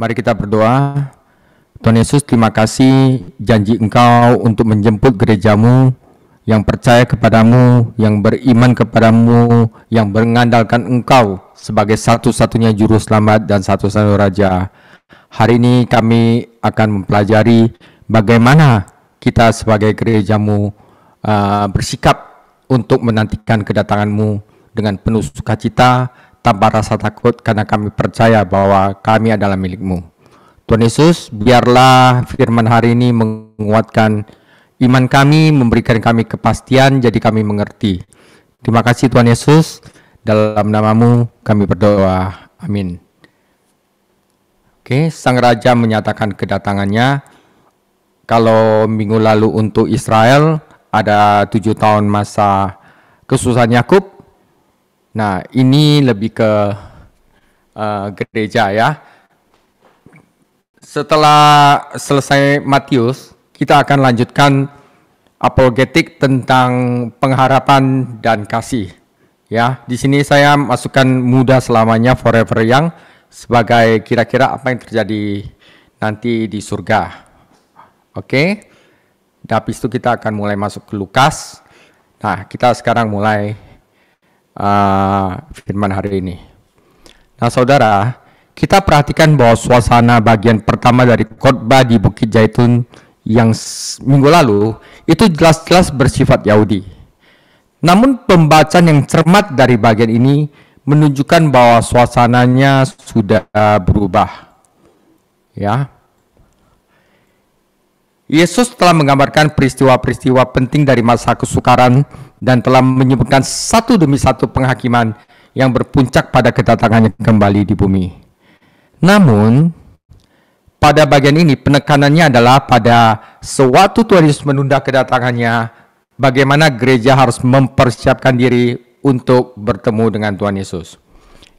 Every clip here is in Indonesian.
Mari kita berdoa. Tuhan Yesus, terima kasih janji Engkau untuk menjemput gerejamu yang percaya kepadamu, yang beriman kepadamu, yang mengandalkan Engkau sebagai satu-satunya juru selamat dan satu-satunya Raja. Hari ini kami akan mempelajari bagaimana kita sebagai gerejamu bersikap untuk menantikan kedatanganmu dengan penuh sukacita, tanpa rasa takut, karena kami percaya bahwa kami adalah milik-Mu. Tuhan Yesus, biarlah firman hari ini menguatkan iman kami, memberikan kami kepastian, jadi kami mengerti. Terima kasih Tuhan Yesus, dalam nama-Mu kami berdoa. Amin. Oke, Sang Raja menyatakan kedatangannya. Kalau minggu lalu untuk Israel, ada 7 tahun masa kesusahan Yakub. Nah, ini lebih ke gereja ya. Setelah selesai Matius, kita akan lanjutkan apologetik tentang pengharapan dan kasih. Ya, di sini saya masukkan muda selamanya, forever young, sebagai kira-kira apa yang terjadi nanti di surga. Oke. Dan habis itu kita akan mulai masuk ke Lukas. Nah, kita sekarang mulai firman hari ini. Nah, saudara, kita perhatikan bahwa suasana bagian pertama dari khotbah di Bukit Zaitun yang minggu lalu itu jelas-jelas bersifat Yahudi. Namun pembacaan yang cermat dari bagian ini menunjukkan bahwa suasananya sudah berubah. Ya. Yesus telah menggambarkan peristiwa-peristiwa penting dari masa kesukaran dan telah menyebutkan satu demi satu penghakiman yang berpuncak pada kedatangannya kembali di bumi. Namun, pada bagian ini penekanannya adalah pada sewaktu Tuhan Yesus menunda kedatangannya, bagaimana gereja harus mempersiapkan diri untuk bertemu dengan Tuhan Yesus.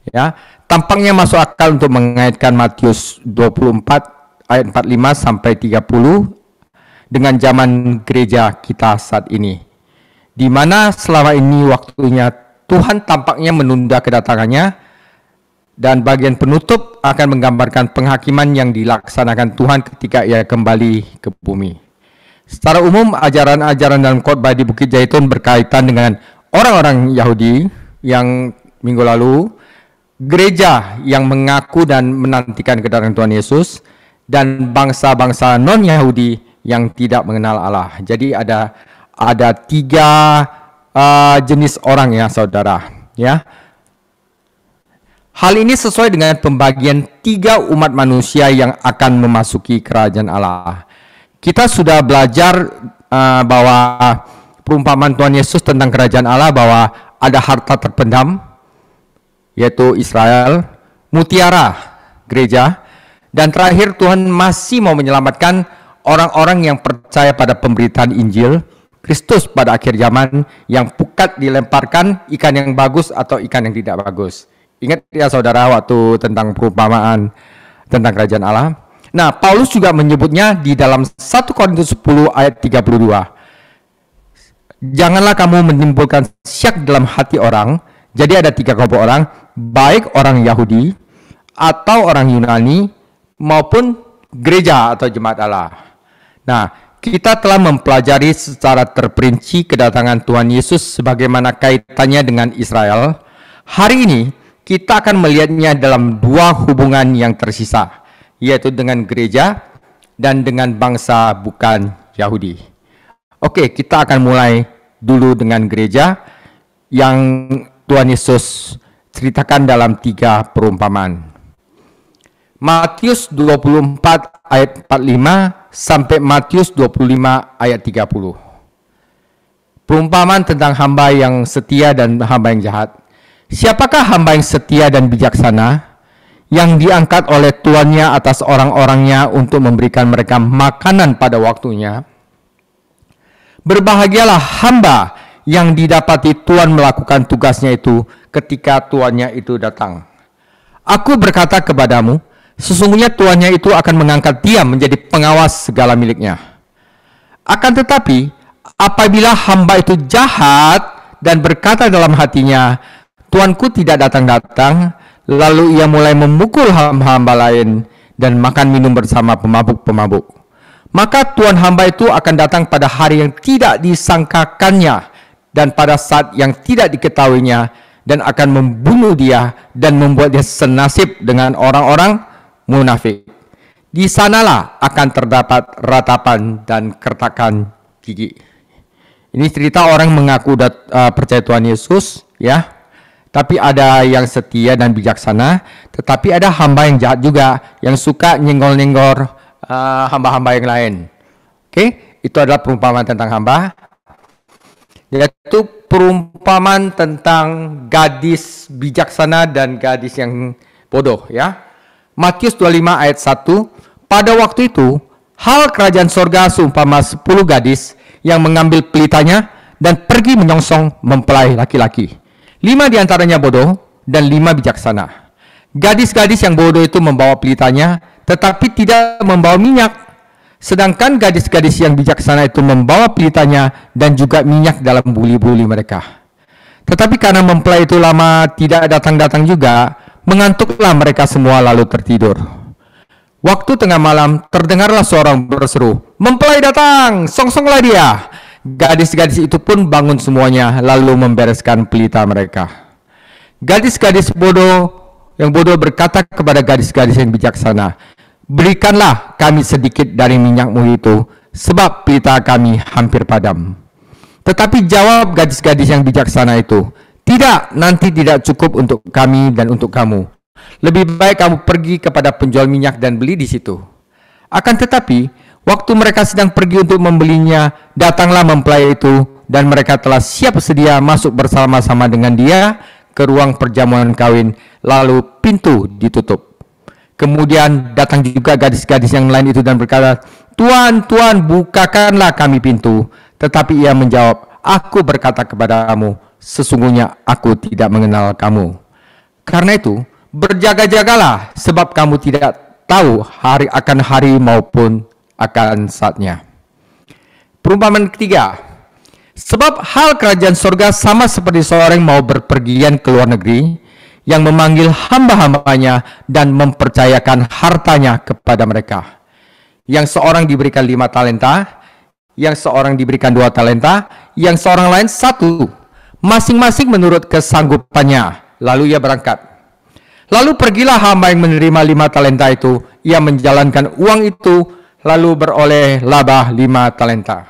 Ya, tampaknya masuk akal untuk mengaitkan Matius 24 ayat 45 sampai 30 dengan zaman gereja kita saat ini, di mana selama ini waktunya Tuhan tampaknya menunda kedatangannya, dan bagian penutup akan menggambarkan penghakiman yang dilaksanakan Tuhan ketika Ia kembali ke bumi. Secara umum, ajaran-ajaran dalam khotbah di Bukit Zaitun berkaitan dengan orang-orang Yahudi yang minggu lalu, gereja yang mengaku dan menantikan kedatangan Tuhan Yesus, dan bangsa-bangsa non-Yahudi yang tidak mengenal Allah. Jadi ada 3 jenis orang ya, saudara. Ya. Hal ini sesuai dengan pembagian 3 umat manusia yang akan memasuki kerajaan Allah. Kita sudah belajar bahwa perumpamaan Tuhan Yesus tentang kerajaan Allah, bahwa ada harta terpendam, yaitu Israel, mutiara, gereja, dan terakhir Tuhan masih mau menyelamatkan orang-orang yang percaya pada pemberitaan Injil, Kristus pada akhir zaman, yang pukat dilemparkan ikan yang bagus atau ikan yang tidak bagus. Ingat ya saudara, waktu tentang perumpamaan tentang kerajaan Allah. Nah, Paulus juga menyebutnya di dalam 1 Korintus 10 ayat 32. Janganlah kamu menimbulkan syak dalam hati orang. Jadi ada 3 kelompok orang, baik orang Yahudi atau orang Yunani maupun gereja atau jemaat Allah. Nah, kita telah mempelajari secara terperinci kedatangan Tuhan Yesus sebagaimana kaitannya dengan Israel. Hari ini kita akan melihatnya dalam 2 hubungan yang tersisa, yaitu dengan gereja dan dengan bangsa bukan Yahudi. Oke, kita akan mulai dulu dengan gereja yang Tuhan Yesus ceritakan dalam 3 perumpamaan. Matius 24 ayat 45 sampai Matius 25 ayat 30. Perumpamaan tentang hamba yang setia dan hamba yang jahat. Siapakah hamba yang setia dan bijaksana, yang diangkat oleh tuannya atas orang-orangnya untuk memberikan mereka makanan pada waktunya? Berbahagialah hamba yang didapati tuan melakukan tugasnya itu ketika tuannya itu datang. Aku berkata kepadamu, sesungguhnya tuannya itu akan mengangkat dia menjadi pengawas segala miliknya. Akan tetapi, apabila hamba itu jahat dan berkata dalam hatinya, Tuanku tidak datang-datang, lalu ia mulai memukul hamba-hamba lain dan makan minum bersama pemabuk-pemabuk. Maka tuan hamba itu akan datang pada hari yang tidak disangkakannya dan pada saat yang tidak diketahuinya, dan akan membunuh dia dan membuat dia senasib dengan orang-orang munafik. Di sanalah akan terdapat ratapan dan kertakan gigi. Ini cerita orang mengaku percaya Tuhan Yesus, ya. Tapi ada yang setia dan bijaksana, tetapi ada hamba yang jahat juga, yang suka nyenggol-nyenggor hamba-hamba yang lain. Oke, itu adalah perumpamaan tentang hamba. Yaitu perumpamaan tentang gadis bijaksana dan gadis yang bodoh, ya. Matius 25 ayat 1, pada waktu itu, hal kerajaan sorga seumpama 10 gadis yang mengambil pelitanya dan pergi menyongsong mempelai laki-laki. 5 diantaranya bodoh dan 5 bijaksana. Gadis-gadis yang bodoh itu membawa pelitanya, tetapi tidak membawa minyak. Sedangkan gadis-gadis yang bijaksana itu membawa pelitanya dan juga minyak dalam buli-buli mereka. Tetapi karena mempelai itu lama tidak datang-datang juga, mengantuklah mereka semua lalu tertidur. Waktu tengah malam terdengarlah seorang berseru, "Mempelai datang, songsonglah dia." Gadis-gadis itu pun bangun semuanya lalu membereskan pelita mereka. Gadis-gadis yang bodoh berkata kepada gadis-gadis yang bijaksana, "Berikanlah kami sedikit dari minyakmu itu, sebab pelita kami hampir padam." Tetapi jawab gadis-gadis yang bijaksana itu, "Tidak, nanti tidak cukup untuk kami dan untuk kamu. Lebih baik kamu pergi kepada penjual minyak dan beli di situ." Akan tetapi, waktu mereka sedang pergi untuk membelinya, datanglah mempelai itu, dan mereka telah siap sedia masuk bersama-sama dengan dia ke ruang perjamuan kawin, lalu pintu ditutup. Kemudian datang juga gadis-gadis yang lain itu dan berkata, "Tuan, Tuan, bukakanlah kami pintu." Tetapi ia menjawab, "Aku berkata kepadamu, sesungguhnya aku tidak mengenal kamu. Karena itu, berjaga-jagalah, sebab kamu tidak tahu hari akan hari maupun akan saatnya." Perumpamaan ketiga, sebab hal kerajaan surga sama seperti seorang mau berpergian ke luar negeri, yang memanggil hamba-hambanya dan mempercayakan hartanya kepada mereka. Yang seorang diberikan 5 talenta, yang seorang diberikan 2 talenta, yang seorang lain 1, masing-masing menurut kesanggupannya. Lalu ia berangkat. Lalu pergilah hamba yang menerima 5 talenta itu, ia menjalankan uang itu, lalu beroleh laba 5 talenta.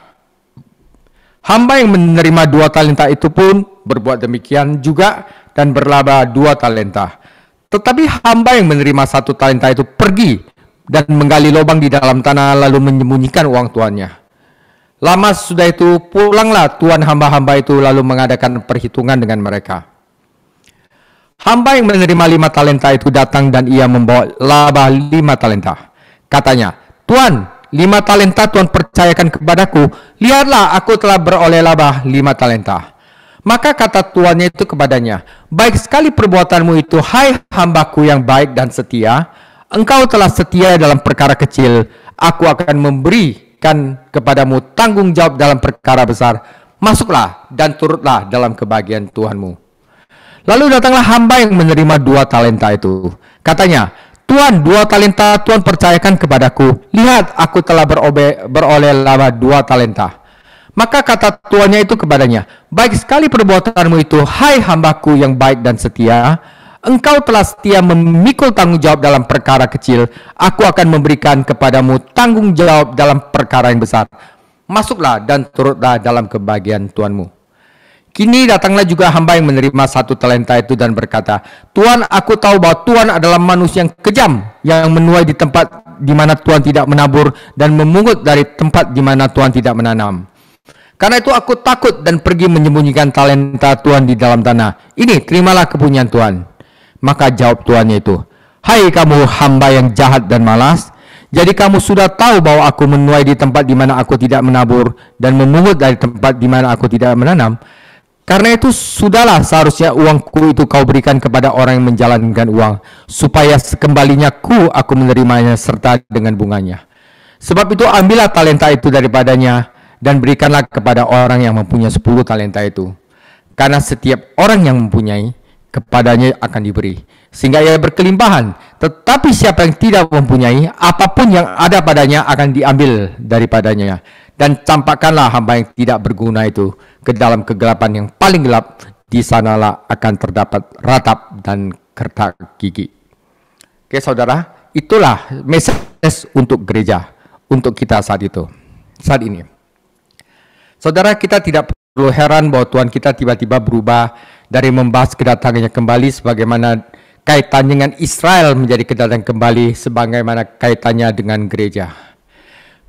Hamba yang menerima 2 talenta itu pun berbuat demikian juga dan berlaba 2 talenta. Tetapi hamba yang menerima 1 talenta itu pergi dan menggali lubang di dalam tanah lalu menyembunyikan uang tuannya. Lama sesudah itu pulanglah tuan hamba-hamba itu lalu mengadakan perhitungan dengan mereka. Hamba yang menerima 5 talenta itu datang dan ia membawa laba 5 talenta. Katanya, "Tuan, 5 talenta Tuan percayakan kepadaku. Lihatlah, aku telah beroleh laba 5 talenta." Maka kata tuannya itu kepadanya, "Baik sekali perbuatanmu itu, hai hambaku yang baik dan setia. Engkau telah setia dalam perkara kecil, aku akan memberikan kepadamu tanggung jawab dalam perkara besar. Masuklah dan turutlah dalam kebahagiaan Tuhanmu." Lalu datanglah hamba yang menerima 2 talenta itu. Katanya, "Tuan, 2 talenta Tuan percayakan kepadaku. Lihat, aku telah beroleh laba 2 talenta." Maka kata tuannya itu kepadanya, "Baik sekali perbuatanmu itu, hai hambaku yang baik dan setia. Engkau telah setia memikul tanggung jawab dalam perkara kecil. Aku akan memberikan kepadamu tanggung jawab dalam perkara yang besar. Masuklah dan turutlah dalam kebahagiaan Tuanmu." Kini datanglah juga hamba yang menerima 1 talenta itu dan berkata, "Tuan, aku tahu bahwa Tuan adalah manusia yang kejam, yang menuai di tempat di mana Tuan tidak menabur dan memungut dari tempat di mana Tuan tidak menanam. Karena itu aku takut dan pergi menyembunyikan talenta Tuan di dalam tanah. Ini, terimalah kepunyaan Tuan." Maka jawab tuannya itu, "Hai kamu hamba yang jahat dan malas, jadi kamu sudah tahu bahwa aku menuai di tempat di mana aku tidak menabur dan memungut dari tempat di mana aku tidak menanam. Karena itu sudahlah seharusnya uangku itu kau berikan kepada orang yang menjalankan uang, supaya sekembalinya aku menerimanya serta dengan bunganya. Sebab itu ambillah talenta itu daripadanya dan berikanlah kepada orang yang mempunyai 10 talenta itu. Karena setiap orang yang mempunyai, kepadanya akan diberi, sehingga ia berkelimpahan. Tetapi siapa yang tidak mempunyai, apapun yang ada padanya akan diambil daripadanya. Dan campakkanlah hamba yang tidak berguna itu ke dalam kegelapan yang paling gelap, di sanalah akan terdapat ratap dan kertak gigi. Oke saudara, itulah message untuk gereja, untuk kita saat ini. Saudara, kita tidak perlu heran bahwa Tuhan kita tiba-tiba berubah dari membahas kedatangannya kembali sebagaimana kaitannya dengan Israel menjadi kedatangan kembali sebagaimana kaitannya dengan gereja.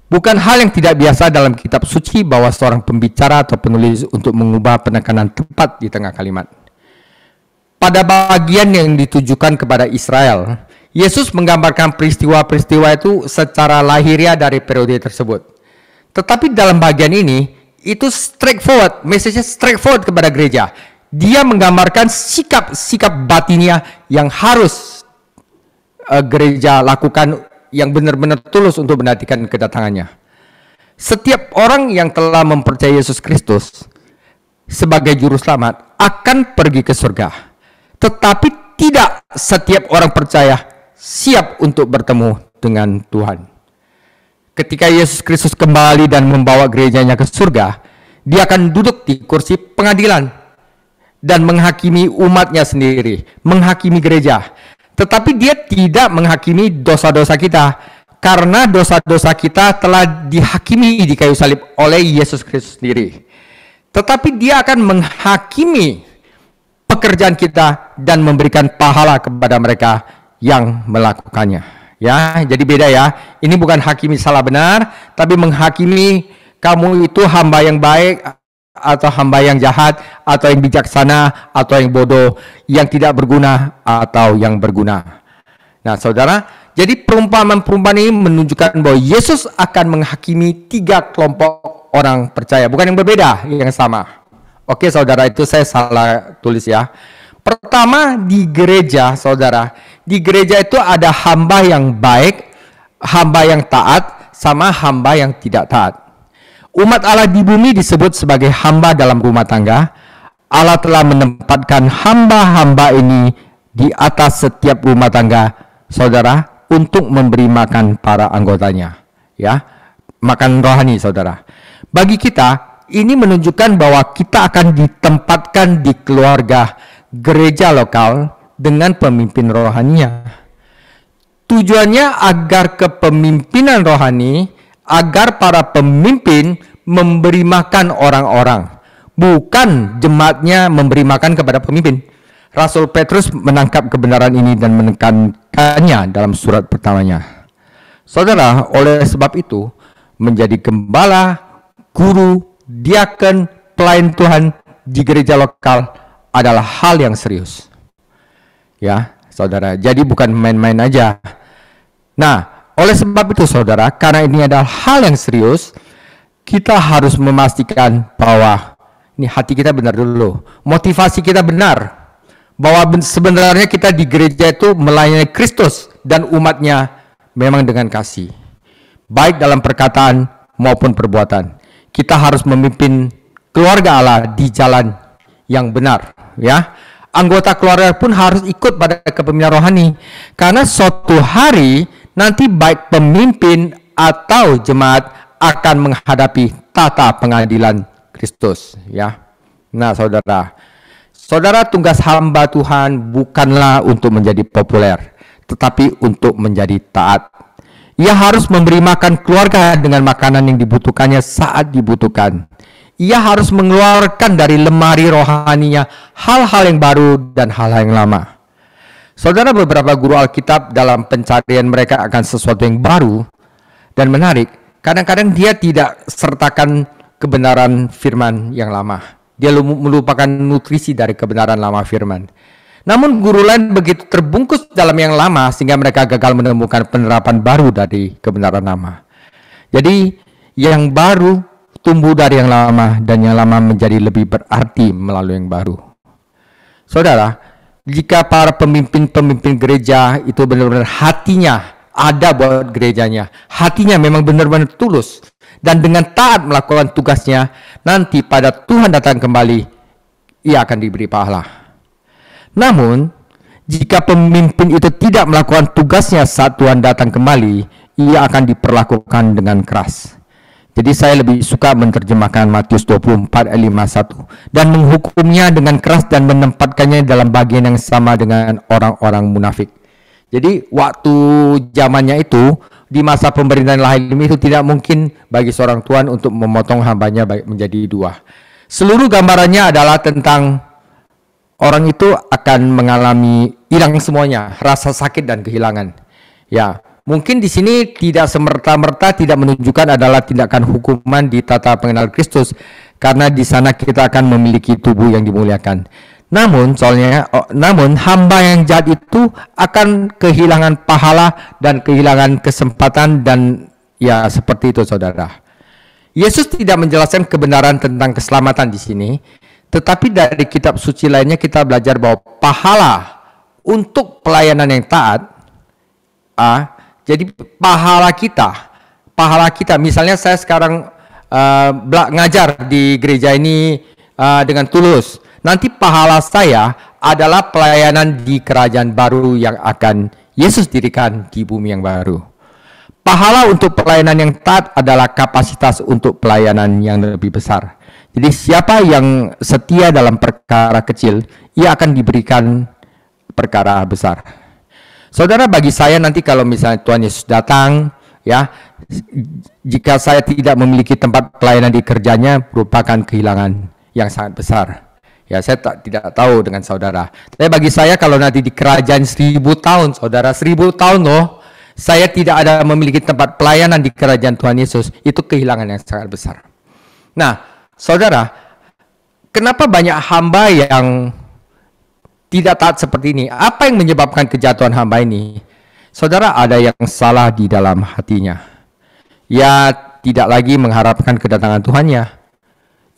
Bukan hal yang tidak biasa dalam kitab suci bahwa seorang pembicara atau penulis untuk mengubah penekanan tepat di tengah kalimat. Pada bagian yang ditujukan kepada Israel, Yesus menggambarkan peristiwa-peristiwa itu secara lahiriah dari periode tersebut. Tetapi dalam bagian ini, itu straightforward, message-nya straightforward kepada gereja. Dia menggambarkan sikap-sikap batiniah yang harus gereja lakukan, yang benar-benar tulus untuk menantikan kedatangannya. Setiap orang yang telah mempercayai Yesus Kristus sebagai juru selamat akan pergi ke surga. Tetapi tidak setiap orang percaya siap untuk bertemu dengan Tuhan. Ketika Yesus Kristus kembali dan membawa gerejanya ke surga, dia akan duduk di kursi pengadilan dan menghakimi umatnya sendiri, menghakimi gereja. Tetapi dia tidak menghakimi dosa-dosa kita, karena dosa-dosa kita telah dihakimi di kayu salib oleh Yesus Kristus sendiri. Tetapi dia akan menghakimi pekerjaan kita dan memberikan pahala kepada mereka yang melakukannya. Ya, jadi beda ya. Ini bukan hakimi salah benar, tapi menghakimi kamu itu hamba yang baik atau hamba yang jahat, atau yang bijaksana atau yang bodoh, yang tidak berguna atau yang berguna. Nah saudara, jadi perumpamaan-perumpamaan ini menunjukkan bahwa Yesus akan menghakimi 3 kelompok orang percaya, bukan yang berbeda, yang sama. Oke saudara, itu saya salah tulis ya. Pertama, di gereja saudara, di gereja itu ada hamba yang baik, hamba yang taat, sama hamba yang tidak taat. Umat Allah di bumi disebut sebagai hamba dalam rumah tangga. Allah telah menempatkan hamba-hamba ini di atas setiap rumah tangga, saudara, untuk memberi makan para anggotanya. Ya, makan rohani, saudara. Bagi kita, ini menunjukkan bahwa kita akan ditempatkan di keluarga gereja lokal dengan pemimpin rohaninya. Tujuannya agar kepemimpinan rohani, agar para pemimpin memberi makan orang-orang, bukan jemaatnya memberi makan kepada pemimpin. Rasul Petrus menangkap kebenaran ini dan menekankannya dalam surat pertamanya. Saudara, oleh sebab itu, menjadi gembala, guru, diaken, pelayan Tuhan di gereja lokal adalah hal yang serius. Ya, saudara, jadi bukan main-main aja. Nah, oleh sebab itu saudara, karena ini adalah hal yang serius, kita harus memastikan bahwa ini hati kita benar dulu, motivasi kita benar, bahwa sebenarnya kita di gereja itu melayani Kristus dan umatnya memang dengan kasih, baik dalam perkataan maupun perbuatan. Kita harus memimpin keluarga Allah di jalan yang benar, ya. Anggota keluarga pun harus ikut pada kepemimpinan rohani, karena suatu hari nanti baik pemimpin atau jemaat akan menghadapi tata pengadilan Kristus, ya. Nah, saudara, tugas hamba Tuhan bukanlah untuk menjadi populer, tetapi untuk menjadi taat. Ia harus memberi makan keluarga dengan makanan yang dibutuhkannya saat dibutuhkan. Ia harus mengeluarkan dari lemari rohaninya hal-hal yang baru dan hal-hal yang lama. Saudara, beberapa guru Alkitab dalam pencarian mereka akan sesuatu yang baru dan menarik, kadang-kadang dia tidak sertakan kebenaran firman yang lama. Dia melupakan nutrisi dari kebenaran lama firman. Namun guru lain begitu terbungkus dalam yang lama sehingga mereka gagal menemukan penerapan baru dari kebenaran lama. Jadi yang baru tumbuh dari yang lama, dan yang lama menjadi lebih berarti melalui yang baru. Saudara, jika para pemimpin-pemimpin gereja itu benar-benar hatinya ada buat gerejanya, hatinya memang benar-benar tulus, dan dengan taat melakukan tugasnya, nanti pada Tuhan datang kembali, ia akan diberi pahala. Namun, jika pemimpin itu tidak melakukan tugasnya saat Tuhan datang kembali, ia akan diperlakukan dengan keras. Jadi saya lebih suka menerjemahkan Matius 24 ayat 51 dan menghukumnya dengan keras dan menempatkannya dalam bagian yang sama dengan orang-orang munafik. Jadi waktu zamannya itu, di masa pemerintahan Lahim itu tidak mungkin bagi seorang Tuhan untuk memotong hambanya menjadi dua. Seluruh gambarannya adalah tentang orang itu akan mengalami hilang semuanya, rasa sakit dan kehilangan. Ya, mungkin di sini tidak semerta-merta tidak menunjukkan adalah tindakan hukuman di tata pengenal Kristus, karena di sana kita akan memiliki tubuh yang dimuliakan. Namun hamba yang jahat itu akan kehilangan pahala dan kehilangan kesempatan, dan ya seperti itu saudara. Yesus tidak menjelaskan kebenaran tentang keselamatan di sini, tetapi dari kitab suci lainnya kita belajar bahwa pahala untuk pelayanan yang taat, jadi pahala kita, misalnya saya sekarang ngajar di gereja ini dengan tulus, nanti pahala saya adalah pelayanan di kerajaan baru yang akan Yesus dirikan di bumi yang baru. Pahala untuk pelayanan yang taat adalah kapasitas untuk pelayanan yang lebih besar. Jadi siapa yang setia dalam perkara kecil, ia akan diberikan perkara besar. Saudara, bagi saya nanti kalau misalnya Tuhan Yesus datang, ya, jika saya tidak memiliki tempat pelayanan di kerjanya, merupakan kehilangan yang sangat besar. Ya, saya tidak tahu dengan saudara. Tapi bagi saya kalau nanti di kerajaan 1000 tahun, saudara, 1000 tahun loh, saya tidak ada memiliki tempat pelayanan di kerajaan Tuhan Yesus, itu kehilangan yang sangat besar. Nah, saudara, kenapa banyak hamba yang tidak taat seperti ini? Apa yang menyebabkan kejatuhan hamba ini? Saudara, ada yang salah di dalam hatinya. Ia tidak lagi mengharapkan kedatangan Tuhannya.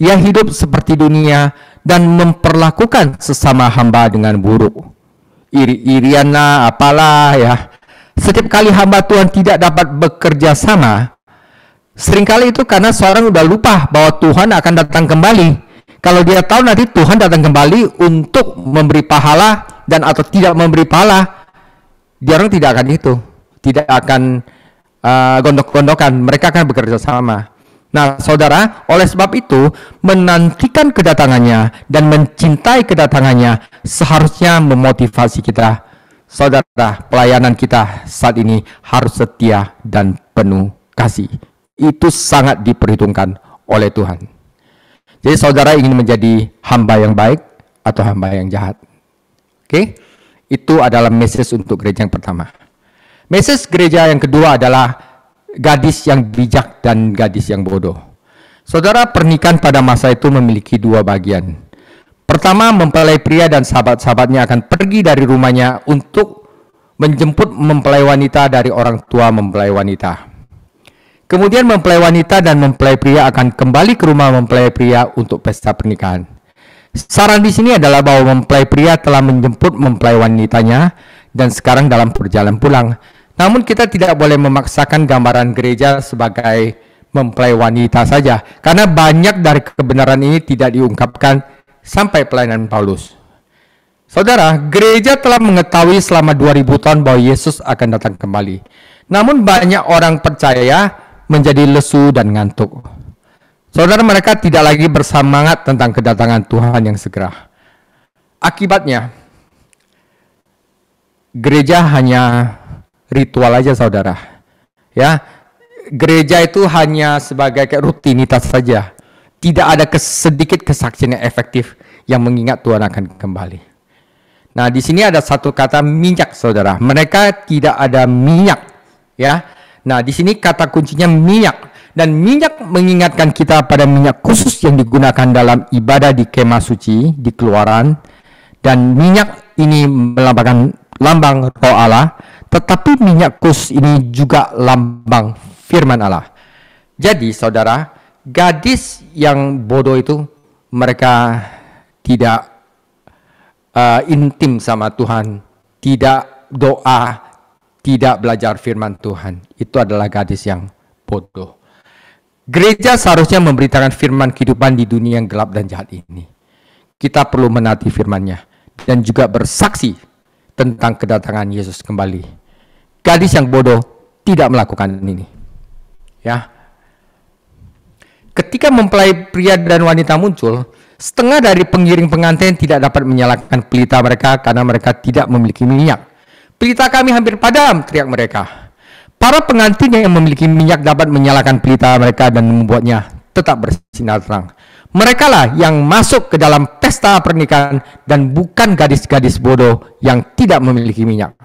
Ia hidup seperti dunia dan memperlakukan sesama hamba dengan buruk. Iri-irian lah, apalah ya. Setiap kali hamba Tuhan tidak dapat bekerja sama, seringkali itu karena seorang udah lupa bahwa Tuhan akan datang kembali. Kalau dia tahu nanti Tuhan datang kembali untuk memberi pahala dan atau tidak memberi pahala, dia orang tidak akan itu, tidak akan gondok-gondokan, mereka akan bekerja sama. Nah, saudara, oleh sebab itu menantikan kedatangannya dan mencintai kedatangannya seharusnya memotivasi kita. Saudara, pelayanan kita saat ini harus setia dan penuh kasih. Itu sangat diperhitungkan oleh Tuhan. Jadi saudara ingin menjadi hamba yang baik atau hamba yang jahat? Oke? Itu adalah message untuk gereja yang pertama. Message gereja yang kedua adalah gadis yang bijak dan gadis yang bodoh. Saudara, pernikahan pada masa itu memiliki dua bagian. Pertama, mempelai pria dan sahabat-sahabatnya akan pergi dari rumahnya untuk menjemput mempelai wanita dari orang tua mempelai wanita. Kemudian mempelai wanita dan mempelai pria akan kembali ke rumah mempelai pria untuk pesta pernikahan. Saran di sini adalah bahwa mempelai pria telah menjemput mempelai wanitanya dan sekarang dalam perjalanan pulang. Namun kita tidak boleh memaksakan gambaran gereja sebagai mempelai wanita saja, karena banyak dari kebenaran ini tidak diungkapkan sampai pelayanan Paulus. Saudara, gereja telah mengetahui selama 2000 tahun bahwa Yesus akan datang kembali. Namun banyak orang percaya menjadi lesu dan ngantuk. Saudara, mereka tidak lagi bersemangat tentang kedatangan Tuhan yang segera. Akibatnya, gereja hanya ritual aja, saudara. Ya, gereja itu hanya sebagai rutinitas saja. Tidak ada sedikit kesaksian yang efektif yang mengingat Tuhan akan kembali. Nah, di sini ada satu kata minyak, saudara. Mereka tidak ada minyak, ya. Nah, di sini kata kuncinya minyak, dan minyak mengingatkan kita pada minyak khusus yang digunakan dalam ibadah di kemah suci di Keluaran, dan minyak ini melambangkan lambang Roh Allah, tetapi minyak khusus ini juga lambang firman Allah. Jadi, saudara, gadis yang bodoh itu mereka tidak intim sama Tuhan, tidak doa, tidak belajar firman Tuhan. Itu adalah gadis yang bodoh. Gereja seharusnya memberitakan firman kehidupan di dunia yang gelap dan jahat ini. Kita perlu menaati firman-Nya dan juga bersaksi tentang kedatangan Yesus kembali. Gadis yang bodoh tidak melakukan ini. Ya. Ketika mempelai pria dan wanita muncul, setengah dari pengiring pengantin tidak dapat menyalakan pelita mereka karena mereka tidak memiliki minyak. Pelita kami hampir padam, teriak mereka. Para pengantin yang memiliki minyak dapat menyalakan pelita mereka dan membuatnya tetap bersinar terang. Mereka lah yang masuk ke dalam pesta pernikahan dan bukan gadis-gadis bodoh yang tidak memiliki minyak.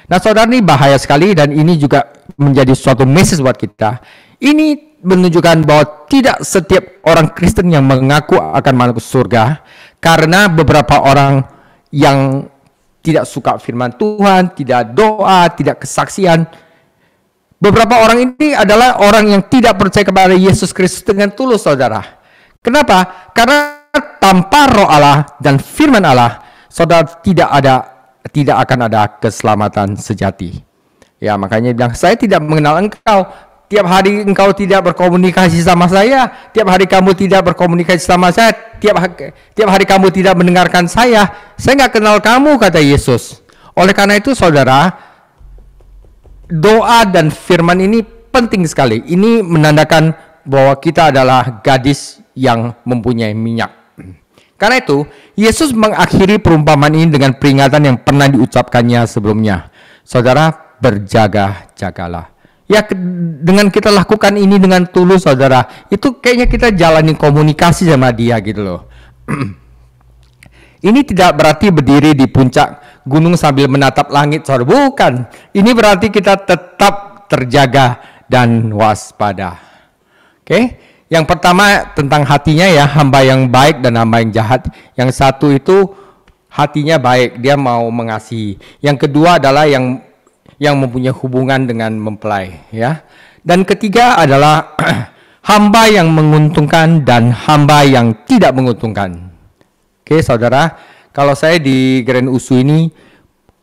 Nah, saudara, ini bahaya sekali dan ini juga menjadi suatu message buat kita. Ini menunjukkan bahwa tidak setiap orang Kristen yang mengaku akan masuk surga, karena beberapa orang yang tidak suka firman Tuhan, tidak doa, tidak kesaksian. Beberapa orang ini adalah orang yang tidak percaya kepada Yesus Kristus dengan tulus, saudara. Kenapa? Karena tanpa Roh Allah dan firman Allah, saudara, tidak akan ada keselamatan sejati. Ya, makanya bilang, saya tidak mengenal engkau. Tiap hari engkau tidak berkomunikasi sama saya, tiap hari kamu tidak berkomunikasi sama saya, tiap hari kamu tidak mendengarkan saya nggak kenal kamu, kata Yesus. Oleh karena itu, saudara, doa dan firman ini penting sekali. Ini menandakan bahwa kita adalah gadis yang mempunyai minyak. Karena itu, Yesus mengakhiri perumpamaan ini dengan peringatan yang pernah diucapkannya sebelumnya. Saudara, berjaga-jagalah. Ya, dengan kita lakukan ini dengan tulus, saudara, itu kayaknya kita jalani komunikasi sama dia gitu loh. Ini tidak berarti berdiri di puncak gunung sambil menatap langit, saudara. Bukan. Ini berarti kita tetap terjaga dan waspada. Oke? Yang pertama tentang hatinya, ya, hamba yang baik dan hamba yang jahat. Yang satu itu hatinya baik, dia mau mengasihi. Yang kedua adalah yang mempunyai hubungan dengan mempelai, ya. Dan ketiga adalah hamba yang menguntungkan dan hamba yang tidak menguntungkan. Oke, saudara, kalau saya di Grand USU ini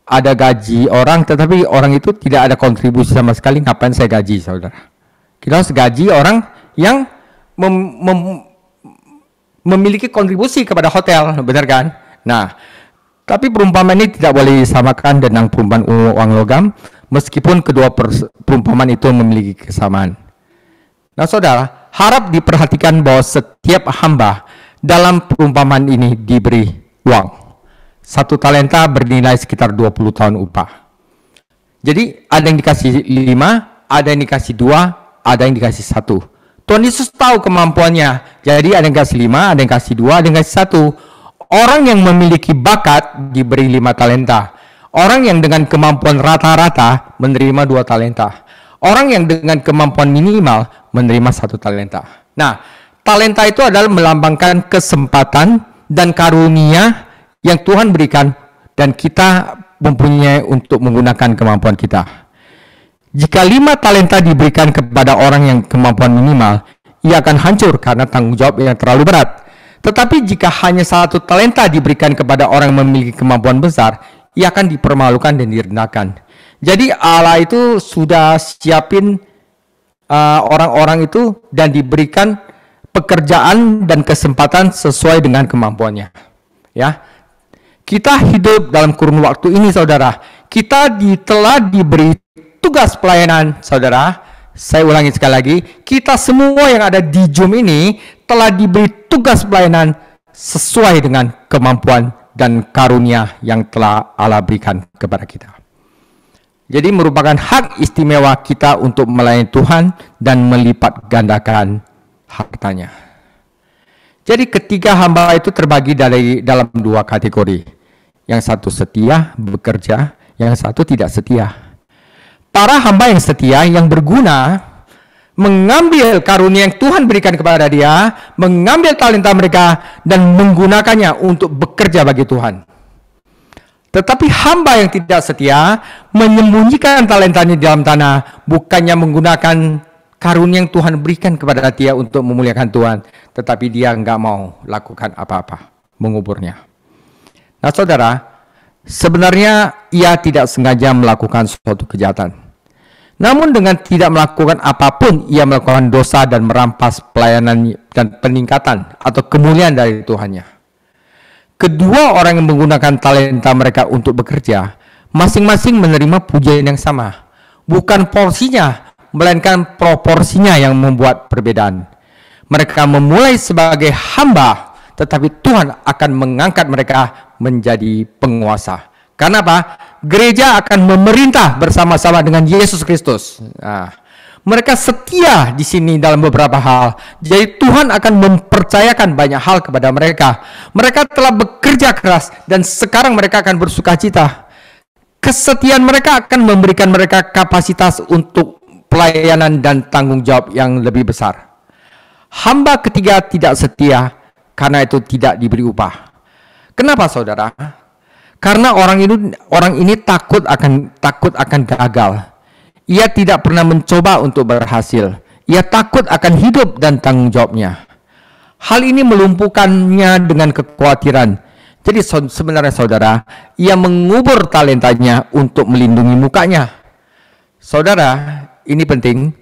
ada gaji orang, tetapi orang itu tidak ada kontribusi sama sekali, ngapain saya gaji, saudara? Kita harus gaji orang yang memiliki kontribusi kepada hotel, benar kan? Nah, tapi perumpamaan ini tidak boleh disamakan dengan perumpamaan uang logam, meskipun kedua perumpamaan itu memiliki kesamaan. Nah, saudara, harap diperhatikan bahwa setiap hamba dalam perumpamaan ini diberi uang. 1 talenta bernilai sekitar 20 tahun upah. Jadi ada yang dikasih 5, ada yang dikasih 2, ada yang dikasih 1. Tuhan Yesus tahu kemampuannya. Jadi ada yang kasih 5, ada yang kasih 2, ada yang kasih 1. Orang yang memiliki bakat diberi 5 talenta. Orang yang dengan kemampuan rata-rata menerima 2 talenta. Orang yang dengan kemampuan minimal menerima 1 talenta. Nah, talenta itu adalah melambangkan kesempatan dan karunia yang Tuhan berikan dan kita mempunyai untuk menggunakan kemampuan kita. Jika 5 talenta diberikan kepada orang yang kemampuan minimal, ia akan hancur karena tanggung jawab yang terlalu berat. Tetapi jika hanya 1 talenta diberikan kepada orang yang memiliki kemampuan besar, ia akan dipermalukan dan direndahkan. Jadi Allah itu sudah siapin orang-orang itu dan diberikan pekerjaan dan kesempatan sesuai dengan kemampuannya. Ya, kita hidup dalam kurun waktu ini, saudara. Kita telah diberi tugas pelayanan, saudara. Saya ulangi sekali lagi, kita semua yang ada di Zoom ini telah diberi tugas pelayanan sesuai dengan kemampuan dan karunia yang telah Allah berikan kepada kita. Jadi merupakan hak istimewa kita untuk melayani Tuhan dan melipat gandakan hartanya. Jadi ketiga hamba itu terbagi dalam 2 kategori. Yang satu setia bekerja, yang satu tidak setia. Para hamba yang setia, yang berguna, mengambil karunia yang Tuhan berikan kepada dia, mengambil talenta mereka, dan menggunakannya untuk bekerja bagi Tuhan. Tetapi hamba yang tidak setia, menyembunyikan talentanya di dalam tanah, bukannya menggunakan karunia yang Tuhan berikan kepada dia untuk memuliakan Tuhan, tetapi dia nggak mau lakukan apa-apa, menguburnya. Nah, saudara, sebenarnya ia tidak sengaja melakukan suatu kejahatan. Namun dengan tidak melakukan apapun, ia melakukan dosa dan merampas pelayanan dan peningkatan atau kemuliaan dari Tuhannya. Kedua orang yang menggunakan talenta mereka untuk bekerja, masing-masing menerima pujian yang sama. Bukan porsinya, melainkan proporsinya yang membuat perbedaan. Mereka memulai sebagai hamba, tetapi Tuhan akan mengangkat mereka menjadi penguasa. Karena apa? Gereja akan memerintah bersama-sama dengan Yesus Kristus. Nah, mereka setia di sini dalam beberapa hal. Jadi Tuhan akan mempercayakan banyak hal kepada mereka. Mereka telah bekerja keras dan sekarang mereka akan bersukacita. Kesetiaan mereka akan memberikan mereka kapasitas untuk pelayanan dan tanggung jawab yang lebih besar. Hamba ketiga tidak setia karena itu tidak diberi upah. Kenapa saudara? Karena orang ini takut akan gagal. Ia tidak pernah mencoba untuk berhasil. Ia takut akan hidup dan tanggung jawabnya. Hal ini melumpuhkannya dengan kekhawatiran. Jadi sebenarnya saudara, ia mengubur talentanya untuk melindungi mukanya. Saudara, ini penting.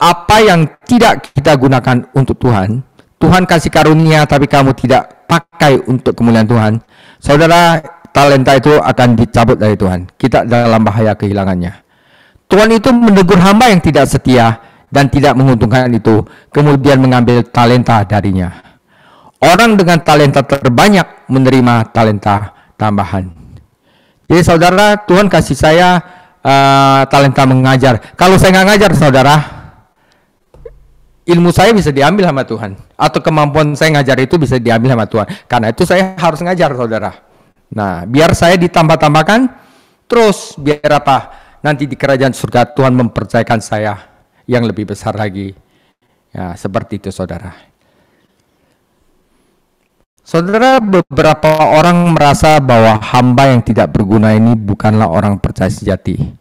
Apa yang tidak kita gunakan untuk Tuhan, Tuhan kasih karunia tapi kamu tidak pakai untuk kemuliaan Tuhan. Saudara, talenta itu akan dicabut dari Tuhan. Kita dalam bahaya kehilangannya. Tuhan itu menegur hamba yang tidak setia dan tidak menguntungkan itu, kemudian mengambil talenta darinya. Orang dengan talenta terbanyak menerima talenta tambahan. Jadi saudara, Tuhan kasih saya talenta mengajar. Kalau saya nggak ngajar saudara, ilmu saya bisa diambil sama Tuhan. Atau kemampuan saya ngajar itu bisa diambil sama Tuhan. Karena itu saya harus ngajar saudara. Nah, biar saya ditambah-tambahkan, terus biar apa? Nanti di kerajaan surga Tuhan mempercayakan saya yang lebih besar lagi. Ya, seperti itu saudara. Saudara, beberapa orang merasa bahwa hamba yang tidak berguna ini bukanlah orang percaya sejati.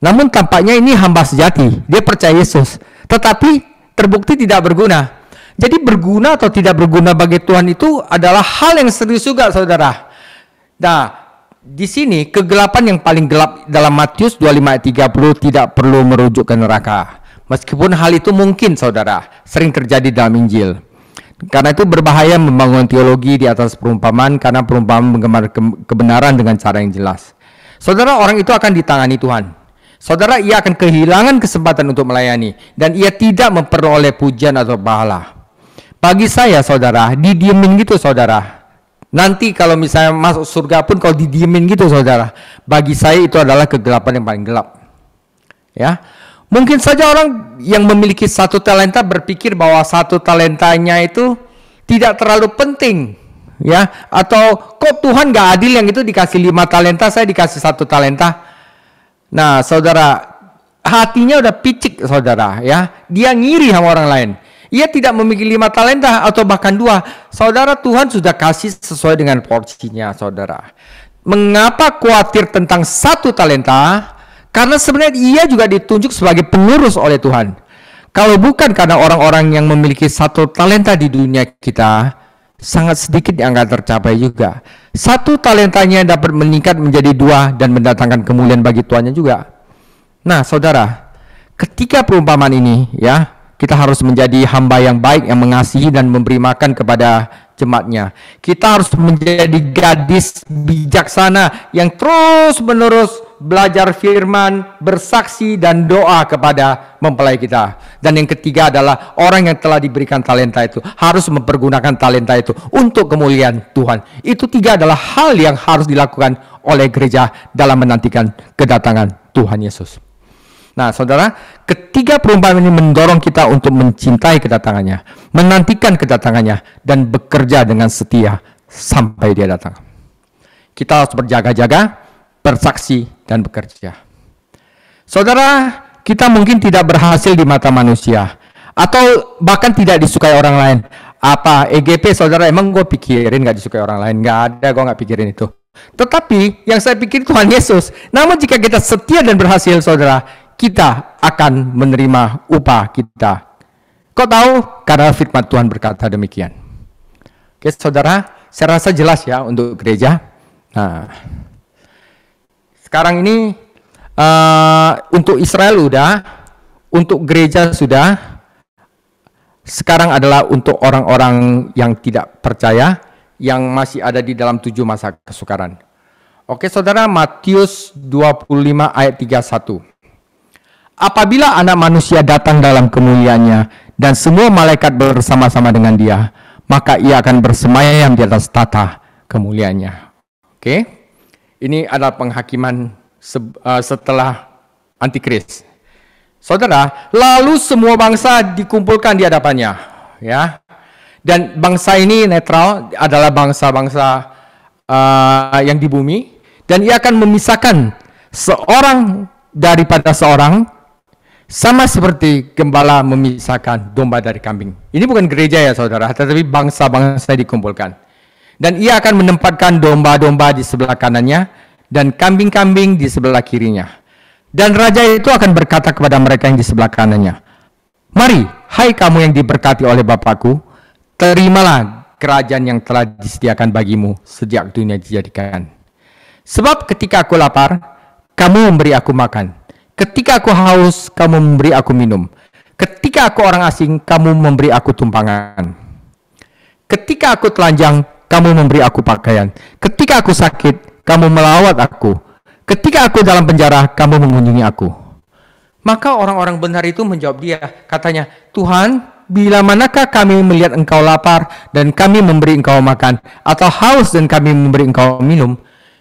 Namun tampaknya ini hamba sejati, dia percaya Yesus, tetapi terbukti tidak berguna. Jadi berguna atau tidak berguna bagi Tuhan itu adalah hal yang serius juga saudara. Nah, di sini kegelapan yang paling gelap dalam Matius 25 ayat 30 tidak perlu merujuk ke neraka. Meskipun hal itu mungkin saudara, sering terjadi dalam Injil. Karena itu berbahaya membangun teologi di atas perumpamaan, karena perumpamaan menggambar kebenaran dengan cara yang jelas. Saudara, orang itu akan ditangani Tuhan. Saudara, ia akan kehilangan kesempatan untuk melayani, dan ia tidak memperoleh pujian atau pahala. Bagi saya saudara, didiemin gitu saudara. Nanti kalau misalnya masuk surga pun kalau didiemin gitu saudara, bagi saya itu adalah kegelapan yang paling gelap. Ya, mungkin saja orang yang memiliki satu talenta berpikir bahwa satu talentanya itu tidak terlalu penting, ya. Atau kok Tuhan gak adil, yang itu dikasih 5 talenta, saya dikasih 1 talenta. Nah saudara, hatinya udah picik saudara, ya. Dia ngiri sama orang lain. Ia tidak memiliki 5 talenta atau bahkan 2. Saudara, Tuhan sudah kasih sesuai dengan porsinya saudara. Mengapa khawatir tentang 1 talenta? Karena sebenarnya ia juga ditunjuk sebagai penerus oleh Tuhan. Kalau bukan karena orang-orang yang memiliki 1 talenta di dunia kita, sangat sedikit yang akan tercapai juga. 1 talentanya dapat meningkat menjadi 2 dan mendatangkan kemuliaan bagi tuannya juga. Nah saudara, ketika perumpamaan ini ya, kita harus menjadi hamba yang baik, yang mengasihi dan memberi makan kepada jemaatnya. Kita harus menjadi gadis bijaksana yang terus-menerus belajar firman, bersaksi dan doa kepada mempelai kita. Dan yang ketiga adalah orang yang telah diberikan talenta itu harus mempergunakan talenta itu untuk kemuliaan Tuhan. Itu 3 adalah hal yang harus dilakukan oleh gereja dalam menantikan kedatangan Tuhan Yesus. Nah saudara, ketiga perumpamaan ini mendorong kita untuk mencintai kedatangannya, menantikan kedatangannya, dan bekerja dengan setia sampai dia datang. Kita harus berjaga-jaga, bersaksi, dan bekerja. Saudara, kita mungkin tidak berhasil di mata manusia, atau bahkan tidak disukai orang lain. Apa, EGP saudara, emang gue pikirin gak disukai orang lain? Gak ada, gue gak pikirin itu. Tetapi yang saya pikir Tuhan Yesus. Namun jika kita setia dan berhasil saudara, kita akan menerima upah kita. Kok tahu? Karena firman Tuhan berkata demikian. Oke saudara, saya rasa jelas ya untuk gereja. Nah, sekarang ini untuk Israel udah, untuk gereja sudah. Sekarang adalah untuk orang-orang yang tidak percaya, yang masih ada di dalam 7 masa kesukaran. Oke saudara, Matius 25 ayat 31. Apabila anak manusia datang dalam kemuliaannya dan semua malaikat bersama-sama dengan dia, maka ia akan bersemayam di atas tata kemuliaannya. Oke, ini adalah penghakiman setelah Antikris. Saudara, lalu semua bangsa dikumpulkan di hadapannya, ya. Dan bangsa ini netral, adalah bangsa-bangsa yang di bumi, dan ia akan memisahkan seorang daripada seorang, sama seperti gembala memisahkan domba dari kambing. Ini bukan gereja ya saudara, tetapi bangsa-bangsa dikumpulkan. Dan ia akan menempatkan domba-domba di sebelah kanannya dan kambing-kambing di sebelah kirinya. Dan raja itu akan berkata kepada mereka yang di sebelah kanannya, "Mari, hai kamu yang diberkati oleh Bapakku, terimalah kerajaan yang telah disediakan bagimu sejak dunia dijadikan. Sebab ketika aku lapar, kamu memberi aku makan. Ketika aku haus, kamu memberi aku minum. Ketika aku orang asing, kamu memberi aku tumpangan. Ketika aku telanjang, kamu memberi aku pakaian. Ketika aku sakit, kamu melawat aku. Ketika aku dalam penjara, kamu mengunjungi aku." Maka orang-orang benar itu menjawab dia, katanya, "Tuhan, bila manakah kami melihat engkau lapar dan kami memberi engkau makan, atau haus dan kami memberi engkau minum?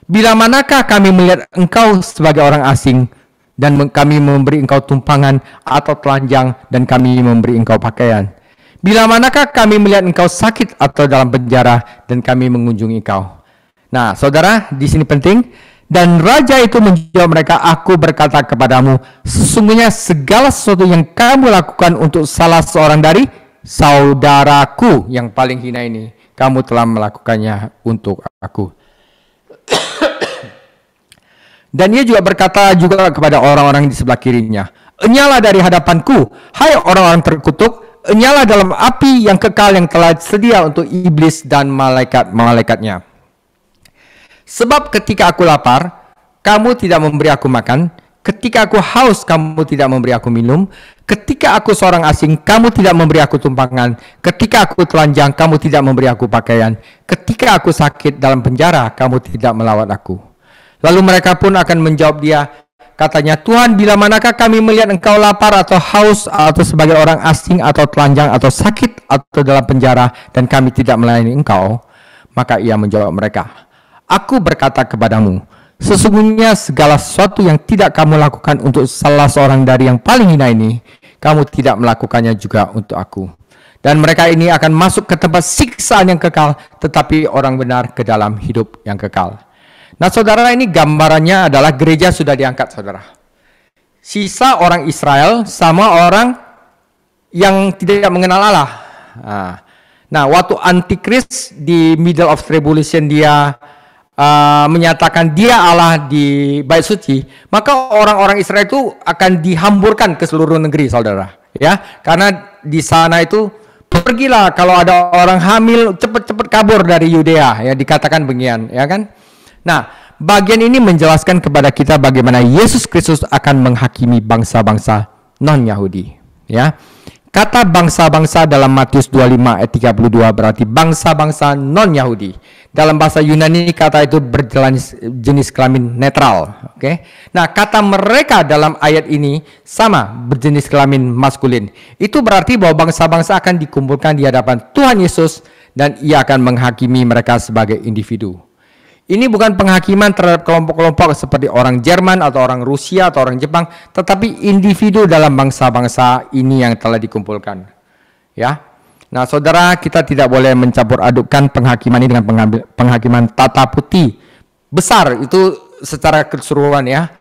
Bila manakah kami melihat engkau sebagai orang asing dan kami memberi engkau tumpangan, atau telanjang dan kami memberi engkau pakaian? Bila manakah kami melihat engkau sakit atau dalam penjara dan kami mengunjungi engkau?" Nah, saudara, di sini penting. Dan raja itu menjawab mereka, "Aku berkata kepadamu, sesungguhnya segala sesuatu yang kamu lakukan untuk salah seorang dari saudaraku yang paling hina ini, kamu telah melakukannya untuk aku." Dan ia juga berkata juga kepada orang-orang di sebelah kirinya, "Enyalah dari hadapanku, hai orang-orang terkutuk, enyalah dalam api yang kekal yang telah sedia untuk iblis dan malaikat-malaikatnya. Sebab ketika aku lapar, kamu tidak memberi aku makan. Ketika aku haus, kamu tidak memberi aku minum. Ketika aku seorang asing, kamu tidak memberi aku tumpangan. Ketika aku telanjang, kamu tidak memberi aku pakaian. Ketika aku sakit dalam penjara, kamu tidak melawat aku." Lalu mereka pun akan menjawab dia, katanya, "Tuhan, bila manakah kami melihat engkau lapar atau haus atau sebagai orang asing atau telanjang atau sakit atau dalam penjara dan kami tidak melayani engkau?" Maka ia menjawab mereka, "Aku berkata kepadamu, sesungguhnya segala sesuatu yang tidak kamu lakukan untuk salah seorang dari yang paling hina ini, kamu tidak melakukannya juga untuk aku." Dan mereka ini akan masuk ke tempat siksaan yang kekal, tetapi orang benar ke dalam hidup yang kekal. Nah saudara, ini gambarannya adalah gereja sudah diangkat saudara. Sisa orang Israel sama orang yang tidak mengenal Allah. Nah waktu Antikris di middle of tribulation dia menyatakan dia Allah di bait suci, maka orang-orang Israel itu akan dihamburkan ke seluruh negeri saudara, ya, karena di sana itu pergilah kalau ada orang hamil cepat-cepat kabur dari Yudea, ya, dikatakan beginian, ya kan. Nah bagian ini menjelaskan kepada kita bagaimana Yesus Kristus akan menghakimi bangsa-bangsa non-Yahudi, ya. Kata bangsa-bangsa dalam Matius 25 ayat 32 berarti bangsa-bangsa non-Yahudi. Dalam bahasa Yunani kata itu berjenis kelamin netral. Oke. Nah kata mereka dalam ayat ini sama, berjenis kelamin maskulin. Itu berarti bahwa bangsa-bangsa akan dikumpulkan di hadapan Tuhan Yesus dan ia akan menghakimi mereka sebagai individu. Ini bukan penghakiman terhadap kelompok-kelompok seperti orang Jerman atau orang Rusia atau orang Jepang, tetapi individu dalam bangsa-bangsa ini yang telah dikumpulkan. Ya. Nah, saudara, kita tidak boleh mencampur adukkan penghakiman ini dengan penghakiman tata putih besar itu secara keseluruhan, ya.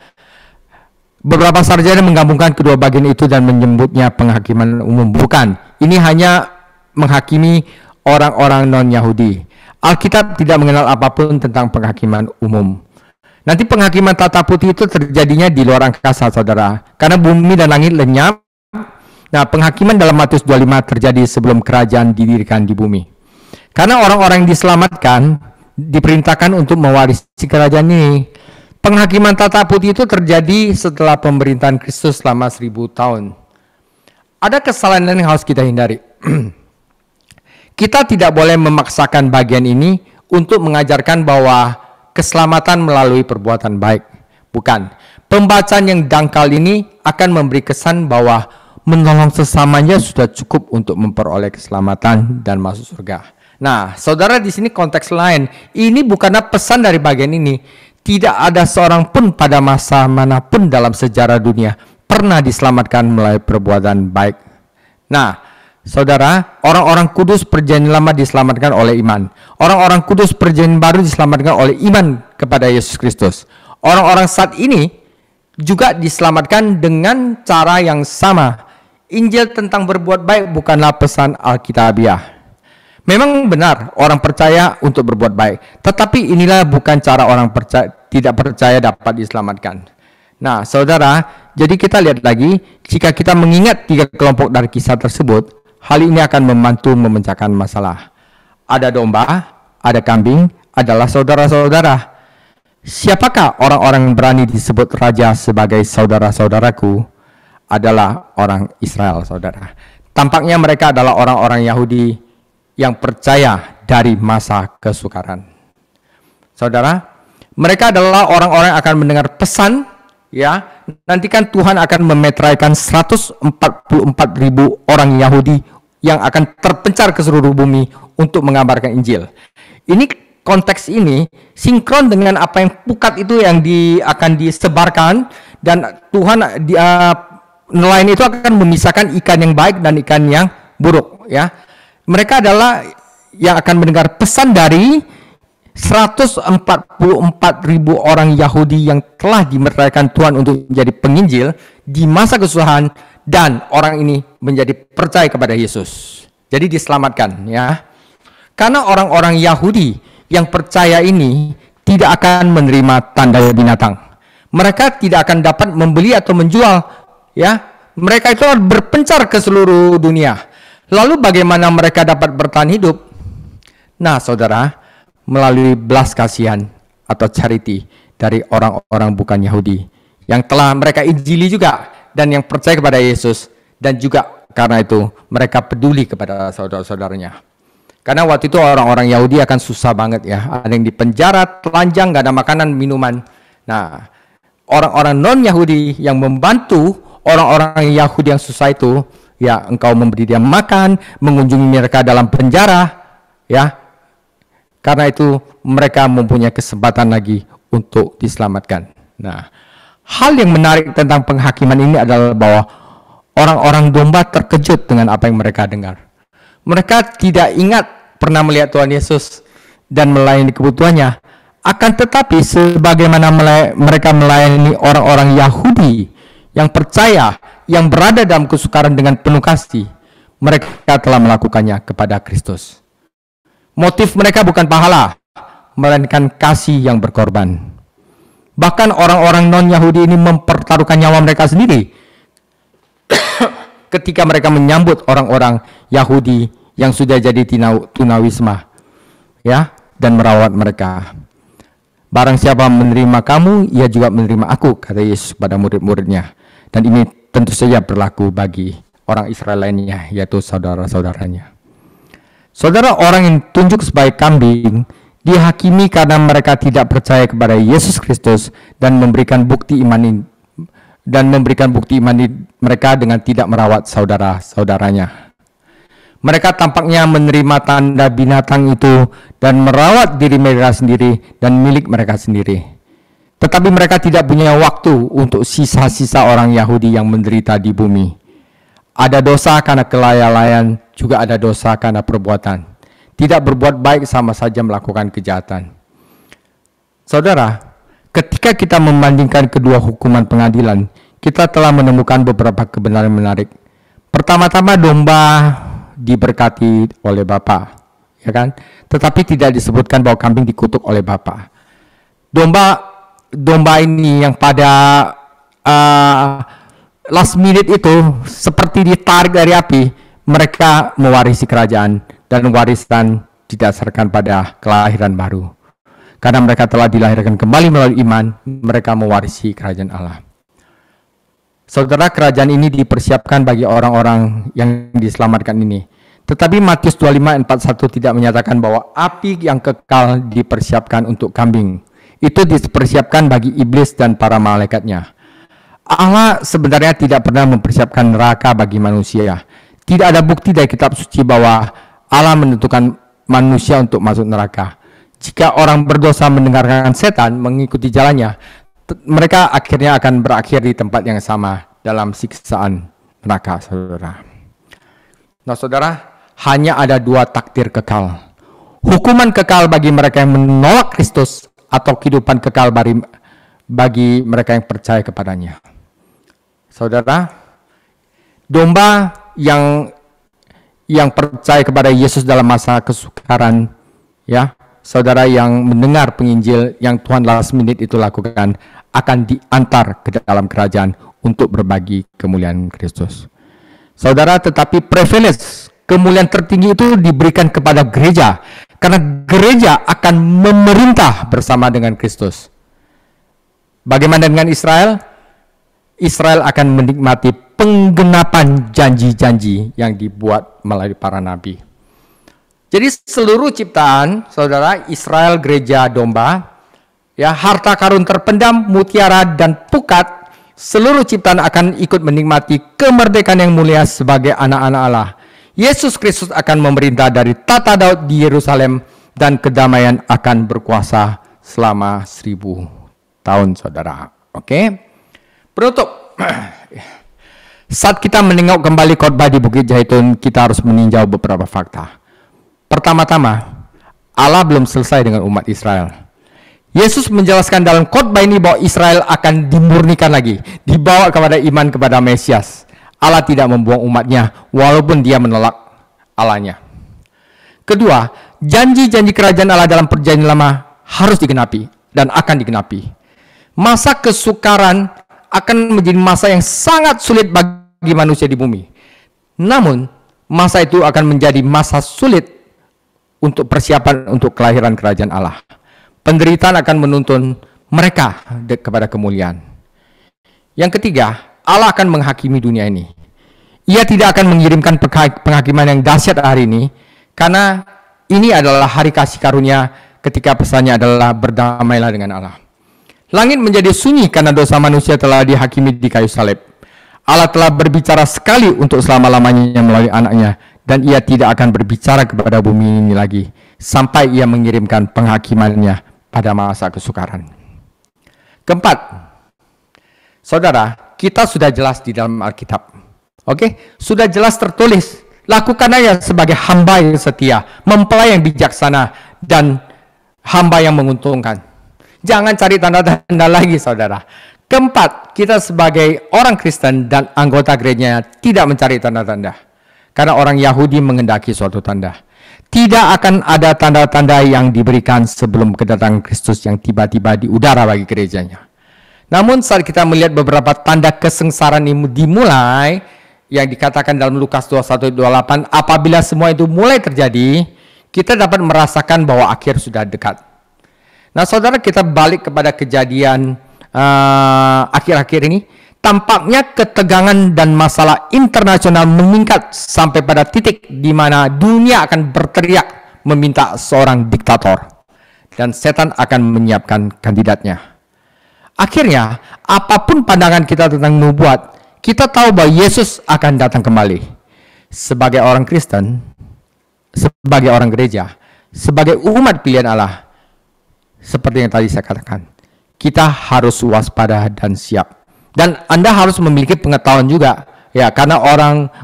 Beberapa sarjana menggabungkan kedua bagian itu dan menyebutnya penghakiman umum. Bukan. Ini hanya menghakimi orang-orang non-Yahudi. Alkitab tidak mengenal apapun tentang penghakiman umum. Nanti penghakiman tata putih itu terjadinya di luar angkasa, saudara. Karena bumi dan langit lenyap. Nah, penghakiman dalam Matius 25 terjadi sebelum kerajaan didirikan di bumi. Karena orang-orang yang diselamatkan diperintahkan untuk mewarisi kerajaan ini. Penghakiman tata putih itu terjadi setelah pemerintahan Kristus selama 1000 tahun. Ada kesalahan yang harus kita hindari. Kita tidak boleh memaksakan bagian ini untuk mengajarkan bahwa keselamatan melalui perbuatan baik. Bukan. Pembacaan yang dangkal ini akan memberi kesan bahwa menolong sesamanya sudah cukup untuk memperoleh keselamatan dan masuk surga. Nah, saudara, di sini konteks lain. Ini bukanlah pesan dari bagian ini. Tidak ada seorang pun pada masa manapun dalam sejarah dunia pernah diselamatkan melalui perbuatan baik. Nah, saudara, orang-orang kudus perjanjian lama diselamatkan oleh iman. Orang-orang kudus perjanjian baru diselamatkan oleh iman kepada Yesus Kristus. Orang-orang saat ini juga diselamatkan dengan cara yang sama. Injil tentang berbuat baik bukanlah pesan Alkitabiah. Memang benar orang percaya untuk berbuat baik, tetapi inilah bukan cara orang tidak percaya dapat diselamatkan. Nah, saudara, jadi kita lihat lagi, jika kita mengingat 3 kelompok dari kisah tersebut, hal ini akan membantu memecahkan masalah. Ada domba, ada kambing, adalah saudara-saudara. Siapakah orang-orang yang berani disebut raja sebagai saudara-saudaraku? Adalah orang Israel, saudara. Tampaknya mereka adalah orang-orang Yahudi yang percaya dari masa kesukaran. Saudara, mereka adalah orang-orang yang akan mendengar pesan, ya. Nanti kan Tuhan akan memeteraikan 144.000 orang Yahudi yang akan terpencar ke seluruh bumi untuk mengabarkan Injil. Ini konteks ini sinkron dengan apa yang pukat itu yang akan disebarkan, dan Tuhan nelayan itu akan memisahkan ikan yang baik dan ikan yang buruk, ya. Mereka adalah yang akan mendengar pesan dari 144.000 orang Yahudi yang telah dimeteraikan Tuhan untuk menjadi penginjil di masa kesusahan, dan orang ini menjadi percaya kepada Yesus. Jadi diselamatkan, ya. Karena orang-orang Yahudi yang percaya ini tidak akan menerima tanda binatang. Mereka tidak akan dapat membeli atau menjual, ya. Mereka itu berpencar ke seluruh dunia. Lalu bagaimana mereka dapat bertahan hidup? Nah, saudara, melalui belas kasihan atau charity dari orang-orang bukan Yahudi yang telah mereka injili juga dan yang percaya kepada Yesus, dan juga karena itu mereka peduli kepada saudara-saudaranya. Karena waktu itu orang-orang Yahudi akan susah banget, ya. Ada yang dipenjara, telanjang, gak ada makanan, minuman. Nah, orang-orang non-Yahudi yang membantu orang-orang Yahudi yang susah itu, ya, engkau memberi dia makan, mengunjungi mereka dalam penjara, ya. Karena itu mereka mempunyai kesempatan lagi untuk diselamatkan. Nah, hal yang menarik tentang penghakiman ini adalah bahwa orang-orang domba terkejut dengan apa yang mereka dengar. Mereka tidak ingat pernah melihat Tuhan Yesus dan melayani kebutuhannya. Akan tetapi sebagaimana mereka melayani orang-orang Yahudi yang percaya, yang berada dalam kesukaran dengan penuh kasih, mereka telah melakukannya kepada Kristus. Motif mereka bukan pahala, melainkan kasih yang berkorban. Bahkan orang-orang non-Yahudi ini mempertaruhkan nyawa mereka sendiri ketika mereka menyambut orang-orang Yahudi yang sudah jadi tunawisma, ya, dan merawat mereka. Barang siapa menerima kamu, ia juga menerima aku, kata Yesus pada murid-muridnya. Dan ini tentu saja berlaku bagi orang Israel lainnya, yaitu saudara-saudaranya. Saudara, orang yang tunjuk sebagai kambing dihakimi karena mereka tidak percaya kepada Yesus Kristus dan memberikan bukti iman mereka dengan tidak merawat saudara-saudaranya. Mereka tampaknya menerima tanda binatang itu dan merawat diri mereka sendiri dan milik mereka sendiri. Tetapi mereka tidak punya waktu untuk sisa-sisa orang Yahudi yang menderita di bumi. Ada dosa karena kelalaian, juga ada dosa karena perbuatan. Tidak berbuat baik sama saja melakukan kejahatan. Saudara, ketika kita membandingkan kedua hukuman pengadilan, kita telah menemukan beberapa kebenaran menarik. Pertama-tama, domba diberkati oleh Bapa, ya kan? Tetapi tidak disebutkan bahwa kambing dikutuk oleh Bapa. Domba ini yang pada last minute itu seperti ditarik dari api, mereka mewarisi kerajaan, dan warisan didasarkan pada kelahiran baru. Karena mereka telah dilahirkan kembali melalui iman, mereka mewarisi kerajaan Allah. Saudara, kerajaan ini dipersiapkan bagi orang-orang yang diselamatkan ini. Tetapi Matius 25:41 tidak menyatakan bahwa api yang kekal dipersiapkan untuk kambing. Itu dipersiapkan bagi iblis dan para malaikatnya. Allah sebenarnya tidak pernah mempersiapkan neraka bagi manusia. Tidak ada bukti dari kitab suci bahwa Allah menentukan manusia untuk masuk neraka. Jika orang berdosa mendengarkan setan mengikuti jalannya, mereka akhirnya akan berakhir di tempat yang sama dalam siksaan neraka, saudara. Nah, saudara, hanya ada dua takdir kekal. Hukuman kekal bagi mereka yang menolak Kristus atau kehidupan kekal bagi mereka yang percaya kepadanya. Saudara, domba yang percaya kepada Yesus dalam masa kesukaran, ya, saudara yang mendengar penginjil yang Tuhan last minute itu lakukan, akan diantar ke dalam kerajaan untuk berbagi kemuliaan Kristus. Saudara, tetapi privilege, kemuliaan tertinggi itu diberikan kepada gereja, karena gereja akan memerintah bersama dengan Kristus. Bagaimana dengan Israel? Israel akan menikmati penggenapan janji-janji yang dibuat melalui para nabi. Jadi seluruh ciptaan, saudara, Israel, gereja, domba, ya, harta karun terpendam, mutiara dan pukat, seluruh ciptaan akan ikut menikmati kemerdekaan yang mulia sebagai anak-anak Allah. Yesus Kristus akan memerintah dari tata Daud di Yerusalem dan kedamaian akan berkuasa selama 1000 tahun, saudara. Oke? Penutup. Saat kita menengok kembali khotbah di Bukit Zaitun, kita harus meninjau beberapa fakta. Pertama-tama, Allah belum selesai dengan umat Israel. Yesus menjelaskan dalam khotbah ini bahwa Israel akan dimurnikan lagi, dibawa kepada iman kepada Mesias. Allah tidak membuang umatnya, walaupun dia menolak Allahnya. Kedua, janji-janji kerajaan Allah dalam perjanjian lama harus digenapi dan akan digenapi. Masa kesukaran akan menjadi masa yang sangat sulit bagi manusia di bumi. Namun, masa itu akan menjadi masa sulit untuk persiapan untuk kelahiran kerajaan Allah. Penderitaan akan menuntun mereka kepada kemuliaan. Yang ketiga, Allah akan menghakimi dunia ini. Ia tidak akan mengirimkan penghakiman yang dahsyat hari ini, karena ini adalah hari kasih karunia ketika pesannya adalah berdamailah dengan Allah. Langit menjadi sunyi karena dosa manusia telah dihakimi di kayu salib. Allah telah berbicara sekali untuk selama-lamanya melalui anaknya, dan ia tidak akan berbicara kepada bumi ini lagi, sampai ia mengirimkan penghakimannya pada masa kesukaran. Keempat, saudara, kita sudah jelas di dalam Alkitab. Oke, sudah jelas tertulis, lakukan aja sebagai hamba yang setia, mempelai yang bijaksana, dan hamba yang menguntungkan. Jangan cari tanda-tanda lagi, saudara. Keempat, kita sebagai orang Kristen dan anggota gerejanya tidak mencari tanda-tanda. Karena orang Yahudi mengendaki suatu tanda. Tidak akan ada tanda-tanda yang diberikan sebelum kedatangan Kristus yang tiba-tiba di udara bagi gerejanya. Namun saat kita melihat beberapa tanda kesengsaraan ini dimulai, yang dikatakan dalam Lukas 21-28, apabila semua itu mulai terjadi, kita dapat merasakan bahwa akhir sudah dekat. Nah, saudara, kita balik kepada kejadian akhir-akhir ini, tampaknya ketegangan dan masalah internasional meningkat sampai pada titik di mana dunia akan berteriak meminta seorang diktator, dan setan akan menyiapkan kandidatnya. Akhirnya, apapun pandangan kita tentang nubuat, kita tahu bahwa Yesus akan datang kembali. Sebagai orang Kristen, sebagai orang gereja, sebagai umat pilihan Allah, seperti yang tadi saya katakan, kita harus waspada dan siap. Dan Anda harus memiliki pengetahuan juga, ya, karena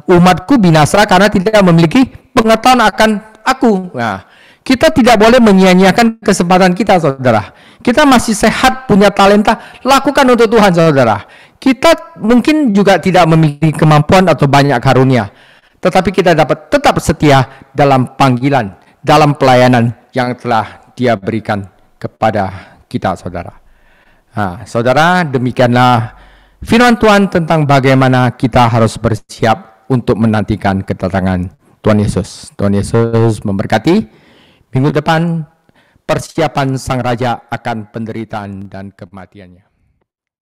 umatku binasa karena tidak memiliki pengetahuan akan aku. Nah, kita tidak boleh menyia-nyiakan kesempatan kita, saudara. Kita masih sehat, punya talenta, lakukan untuk Tuhan, saudara. Kita mungkin juga tidak memiliki kemampuan atau banyak karunia, tetapi kita dapat tetap setia dalam panggilan, dalam pelayanan yang telah Dia berikan kepada kita, saudara. Nah, saudara, demikianlah firman Tuhan tentang bagaimana kita harus bersiap untuk menantikan kedatangan Tuhan Yesus. Tuhan Yesus memberkati. Minggu depan persiapan Sang Raja akan penderitaan dan kematiannya.